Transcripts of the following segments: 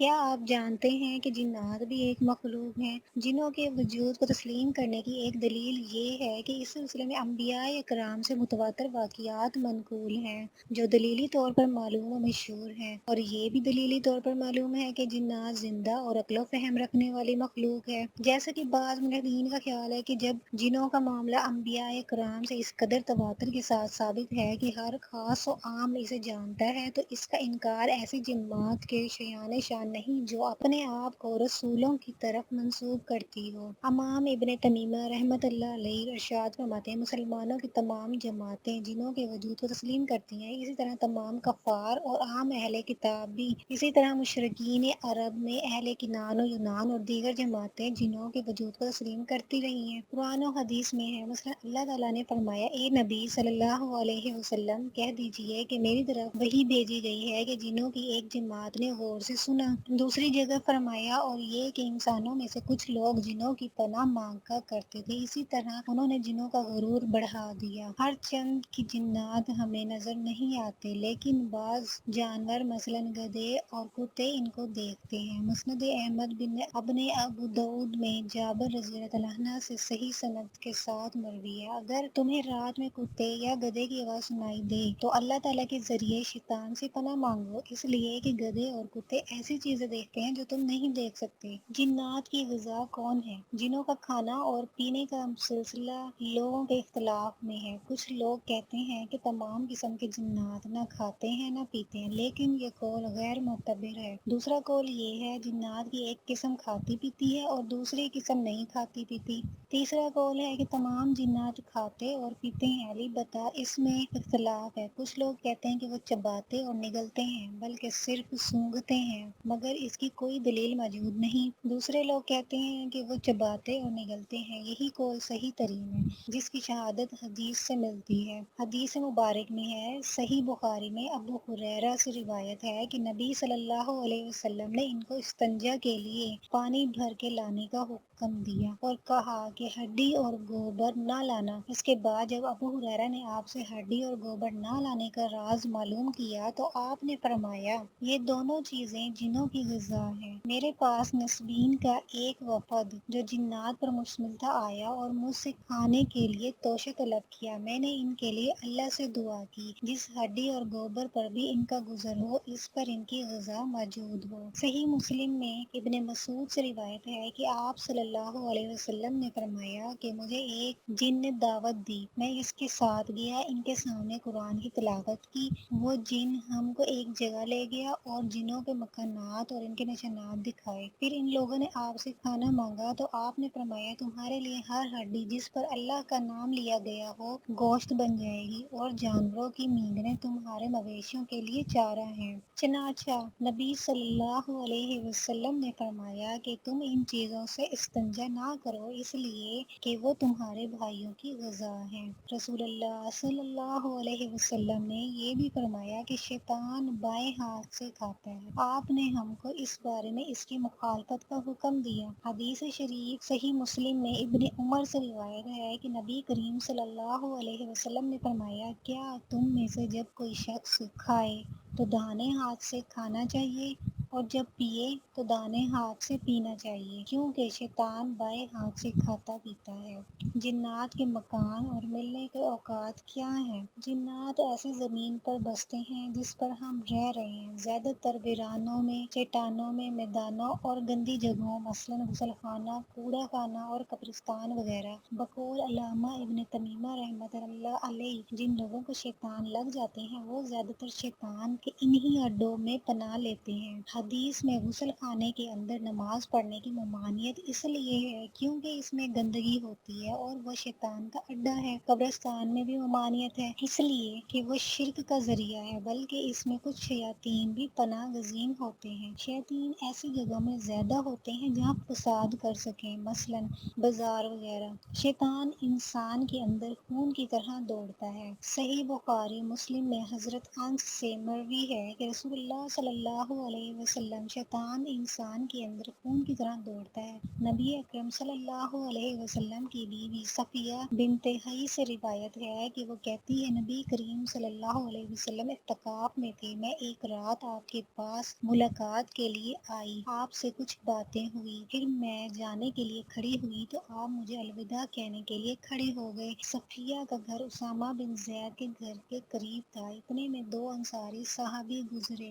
کیا آپ جانتے ہیں کہ جنات بھی ایک مخلوق ہیں؟ جنوں کے وجود کو تسلیم کرنے کی ایک دلیل یہ ہے کہ اس سلسلے میں انبیاء اکرام سے متواتر واقعات منقول ہیں جو دلیلی طور پر معلوم و مشہور ہیں، اور یہ بھی دلیلی طور پر معلوم ہے کہ جنات زندہ اور عقل و فہم رکھنے والی مخلوق ہے۔ جیسا کہ بعض منحرفین کا خیال ہے کہ جب جنوں کا معاملہ انبیاء اکرام سے اس قدر تواتر کے ساتھ ثابت ہے کہ ہر خاص و عام اسے جانتا ہے، تو اس کا انکار ایسی جماعت کے شایان شان نہیں جو اپنے آپ کو رسولوں کی طرف منسوب کرتی ہو۔ امام ابن تیمیہ رحمۃ اللہ علیہ ارشاد فرماتے ہیں، مسلمانوں کی تمام جماعتیں جنوں کے وجود کو تسلیم کرتی ہیں، اسی طرح تمام کفار اور عام اہل کتاب بھی، اسی طرح مشرکین عرب میں اہل کنعان و یونان اور دیگر جماعتیں جنوں کے وجود کو تسلیم کرتی رہی ہیں۔ قرآن و حدیث میں ہے، مثلا اللہ تعالیٰ نے فرمایا، اے نبی صلی اللہ علیہ وسلم کہہ دیجئے کہ میری طرف وحی بھیجی گئی ہے کہ جنوں کی ایک جماعت نے غور سے سنا۔ دوسری جگہ فرمایا، اور یہ کہ انسانوں میں سے کچھ لوگ جنوں کی پناہ مانگا کرتے تھے، اسی طرح انہوں نے جنوں کا غرور بڑھا دیا۔ ہر چند کی جنات ہمیں نظر نہیں آتے، لیکن بعض جانور مثلا گدھے اور کتے ان کو دیکھتے ہیں۔ مسند احمد بن ابن ابو داؤد میں جابر رضی اللہ عنہ سے صحیح سند کے ساتھ مروی ہے، اگر تمہیں رات میں کتے یا گدھے کی آواز سنائی دے تو اللہ تعالیٰ کے ذریعے شیطان سے پناہ مانگو، اس لیے کہ گدھے اور کتے ایسی چیزیں دیکھتے ہیں جو تم نہیں دیکھ سکتے۔ جنات کی غذا کون ہے؟ جنوں کا کھانا اور پینے کا سلسلہ لوگوں کے اختلاف میں ہے۔ کچھ لوگ کہتے ہیں کہ تمام قسم کے جنات نہ کھاتے ہیں نہ پیتے ہیں، لیکن یہ قول غیر معتبر ہے۔ دوسرا قول یہ ہے، جنات کی ایک قسم کھاتی پیتی ہے اور دوسری قسم نہیں کھاتی پیتی۔ تیسرا قول ہے کہ تمام جنات کھاتے اور پیتے ہیں، البتہ اس میں اختلاف ہے۔ کچھ لوگ کہتے ہیں کہ وہ چباتے اور نگلتے ہیں، بلکہ صرف سونگھتے ہیں، مگر اس کی کوئی دلیل موجود نہیں۔ دوسرے لوگ کہتے ہیں کہ وہ چباتے اور نگلتے ہیں، یہی قول صحیح ترین ہے، جس کی شہادت حدیث سے ملتی ہے۔ حدیث مبارک میں ہے، صحیح بخاری میں ابو ہریرہ سے روایت ہے کہ نبی صلی اللہ علیہ وسلم نے ان کو استنجا کے لیے پانی بھر کے لانے کا حکم دیا اور کہا کہ ہڈی اور گوبر نہ لانا۔ اس کے بعد جب ابو ہریرہ نے آپ سے ہڈی اور گوبر نہ لانے کا راز معلوم کیا تو آپ نے فرمایا، یہ دونوں چیزیں جنوں کی غذا ہیں۔ میرے پاس نسبین کا ایک وفد جو جنات پر مشتمل تھا آیا اور مجھ سے کھانے کے لیے توشہ طلب کیا۔ میں نے ان کے لیے اللہ سے دعا کی، جس ہڈی اور گوبر پر بھی ان کا گزر ہو، اس پر ان کی غذا موجود ہو۔ صحیح مسلم میں ابن مسعود سے روایت ہے کہ آپ صلی اللہ علیہ وسلم نے فرمایا کہ مجھے ایک جن نے دعوت دی، میں اس کے ساتھ گیا، ان کے سامنے قرآن کی تلاوت کی، وہ جن ہم کو ایک جگہ لے گیا اور جنوں کے مکانات اور ان کے نشانات دکھائے۔ پھر ان لوگوں نے آپ سے کھانا مانگا تو آپ نے فرمایا، تمہارے لیے ہر ہڈی جس پر اللہ کا نام لیا گیا ہو گوشت بن جائے گی، اور جانوروں کی مینگنیں تمہارے مویشیوں کے لیے چارہ ہیں۔ چنانچہ نبی صلی اللہ علیہ وسلم نے فرمایا کہ تم ان چیزوں سے استنجا نہ کرو، اس لیے کہ وہ تمہارے بھائیوں کی غذا ہیں۔ رسول اللہ صلی اللہ علیہ وسلم نے یہ بھی فرمایا کہ شیطان بائیں ہاتھ سے کھاتا ہے۔ آپ نے ہم کو اس بارے میں اس کی مخالفت کا حکم دیا۔ حدیث شریف صحیح مسلم میں ابن عمر سے روایت ہے کہ نبی کریم صلی اللہ علیہ وسلم نے فرمایا، کیا تم میں سے جب کوئی شخص کھائے تو داہنے ہاتھ سے کھانا چاہیے، اور جب پیے تو دائیں ہاتھ سے پینا چاہیے، کیونکہ شیطان بائیں ہاتھ سے کھاتا پیتا ہے۔ جنات کے مکان اور ملنے کے اوقات کیا ہیں؟ جنات ایسی زمین پر بستے ہیں جس پر ہم رہ رہے ہیں، زیادہ تر ویرانوں میں، چٹانوں میں، میدانوں اور گندی جگہوں، مثلاً غسل خانہ، کوڑا خانہ اور قبرستان وغیرہ۔ بقول علامہ ابن تیمیہ رحمۃ اللہ علیہ، جن لوگوں کو شیطان لگ جاتے ہیں وہ زیادہ تر شیطان کے انہی اڈوں میں پناہ لیتے ہیں۔ حدیث میں غسل خانے کے اندر نماز پڑھنے کی ممانعت اس لیے ہے کیونکہ اس میں گندگی ہوتی ہے اور وہ شیطان کا اڈا ہے۔ قبرستان میں بھی ممانعت ہے اس لیے کہ وہ شرک کا ذریعہ ہے، بلکہ اس میں کچھ شیاطین بھی پناہ گزین ہوتے ہیں۔ شیاطین ایسی جگہوں میں زیادہ ہوتے ہیں جہاں فساد کر سکیں، مثلاً بازار وغیرہ۔ شیطان انسان کے اندر خون کی طرح دوڑتا ہے۔ صحیح بخاری مسلم میں حضرت انس سے مروی ہے کہ رسول اللہ صلی اللہ علیہ وسلم شیطان انسان کے اندر خون کی طرح دوڑتا ہے۔ نبی اکرم صلی اللہ علیہ وسلم کی بیوی صفیہ بنت حیی سے روایت ہے کہ وہ کہتی ہے نبی کریم صلی اللہ علیہ وسلم اعتکاف میں تھے، میں ایک رات آپ کے پاس ملاقات کے لیے آئی، آپ سے کچھ باتیں ہوئی، پھر میں جانے کے لیے کھڑی ہوئی تو آپ مجھے الوداع کہنے کے لیے کھڑے ہو گئے۔ صفیہ کا گھر اسامہ بن زید کے گھر کے قریب تھا، اتنے میں دو انصاری صحابی گزرے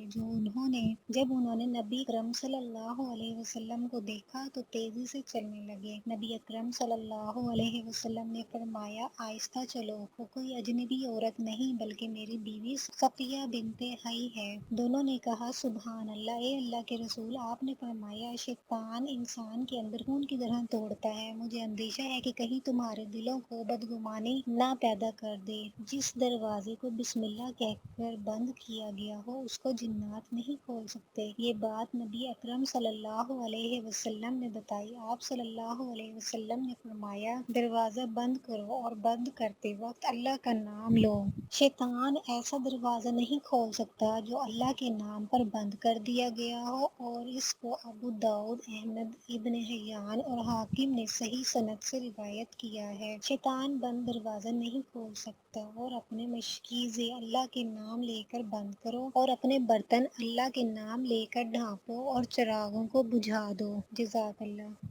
جب انہوں نے نبی اکرم صلی اللہ علیہ وسلم کو دیکھا تو تیزی سے چلنے لگے۔ نبی اکرم صلی اللہ علیہ وسلم نے فرمایا آہستہ چلو، وہ کوئی اجنبی عورت نہیں بلکہ میری بیوی صفیہ بنت حیی ہے۔ دونوں نے کہا سبحان اللہ، اے اللہ کے رسول، آپ نے فرمایا شیطان انسان کے اندر خون کی طرح دوڑتا ہے، مجھے اندیشہ ہے کہ کہیں تمہارے دلوں کو بدگمانی نہ پیدا کر دے۔ جس دروازے کو بسم اللہ کہہ کر بند کیا گیا ہو اس کو جنات نہیں کھول سکتے۔ یہ بات نبی اکرم صلی اللہ علیہ وسلم نے بتائی۔ آپ صلی اللہ علیہ وسلم نے فرمایا دروازہ بند کرو اور بند کرتے وقت اللہ کا نام لو۔ شیطان ایسا دروازہ نہیں کھول سکتا جو اللہ کے نام پر بند کر دیا گیا ہو، اور اس کو ابو داؤد، احمد ابن حیان اور حاکم نے صحیح سند سے روایت کیا ہے۔ شیطان بند دروازہ نہیں کھول سکتا، اور اپنے مشکیزیں اللہ کے نام لے کر بند کرو اور اپنے برتن اللہ کے نام لے کر ڈھانپو اور چراغوں کو بجھا دو۔ جزاک اللہ۔